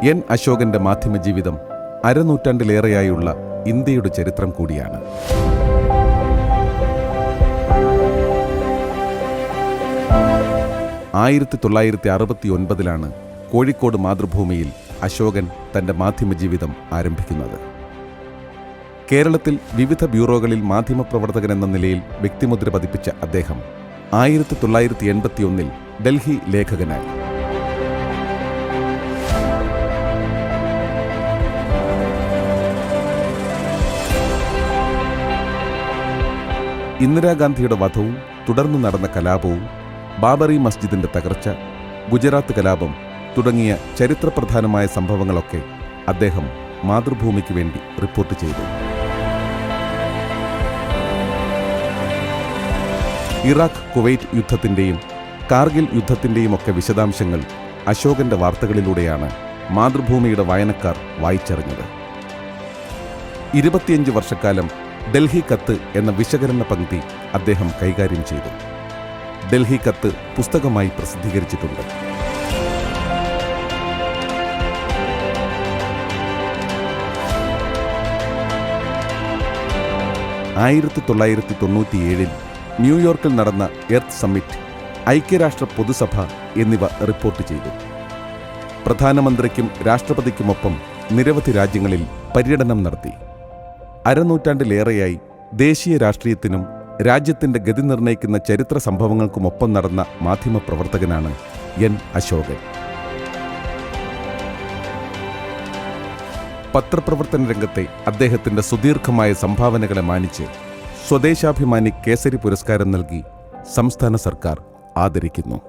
N അശോകന്റെ മാധ്യമജീവിതം അരനൂറ്റാണ്ടിലേറെയായുള്ള ഇന്ത്യയുടെ ചരിത്രം കൂടിയാണ്. ആയിരത്തി 1969 കോഴിക്കോട് മാതൃഭൂമിയിൽ അശോകൻ തന്റെ മാധ്യമജീവിതം ആരംഭിക്കുന്നത്. കേരളത്തിൽ വിവിധ ബ്യൂറോകളിൽ മാധ്യമപ്രവർത്തകൻ എന്ന നിലയിൽ വ്യക്തിമുദ്ര പതിപ്പിച്ച അദ്ദേഹം 1981 ഡൽഹി ലേഖകനായി. ഇന്ദിരാഗാന്ധിയുടെ വധവും തുടർന്ന് നടന്ന കലാപവും, ബാബറി മസ്ജിദിന്റെ തകർച്ച, ഗുജറാത്ത് കലാപം തുടങ്ങിയ ചരിത്രപ്രധാനമായ സംഭവങ്ങളൊക്കെ അദ്ദേഹം മാതൃഭൂമിക്ക് വേണ്ടി റിപ്പോർട്ട് ചെയ്തു. ഇറാഖ് കുവൈറ്റ് യുദ്ധത്തിൻ്റെയും കാർഗിൽ യുദ്ധത്തിൻ്റെയും ഒക്കെ വിശദാംശങ്ങൾ അശോകന്റെ വാർത്തകളിലൂടെയാണ് മാതൃഭൂമിയുടെ വായനക്കാർ വായിച്ചറിഞ്ഞത്. 25 വർഷക്കാലം ഡൽഹി കത്ത് എന്ന വിശകലന പംക്തി അദ്ദേഹം കൈകാര്യം ചെയ്തു. ഡൽഹി കത്ത് പുസ്തകമായി പ്രസിദ്ധീകരിച്ചിട്ടുണ്ട്. 1997 ന്യൂയോർക്കിൽ നടന്ന എർത്ത് സമ്മിറ്റ്, ഐക്യരാഷ്ട്ര പൊതുസഭ എന്നിവ റിപ്പോർട്ട് ചെയ്തു. പ്രധാനമന്ത്രിക്കും രാഷ്ട്രപതിക്കുമൊപ്പം നിരവധി രാജ്യങ്ങളിൽ പര്യടനം നടത്തി. അരനൂറ്റാണ്ടിലേറെയായി ദേശീയ രാഷ്ട്രീയത്തിനും രാജ്യത്തിന്റെ ഗതി നിർണ്ണയിക്കുന്ന ചരിത്ര സംഭവങ്ങൾക്കുമൊപ്പം നടന്ന മാധ്യമപ്രവർത്തകനാണ് എൻ അശോകൻ. പത്രപ്രവർത്തന രംഗത്തെ അദ്ദേഹത്തിന്റെ സുദീർഘമായ സംഭാവനകളെ മാനിച്ച് സ്വദേശാഭിമാനി കേസരി പുരസ്കാരം നൽകി സംസ്ഥാന സർക്കാർ ആദരിക്കുന്നു.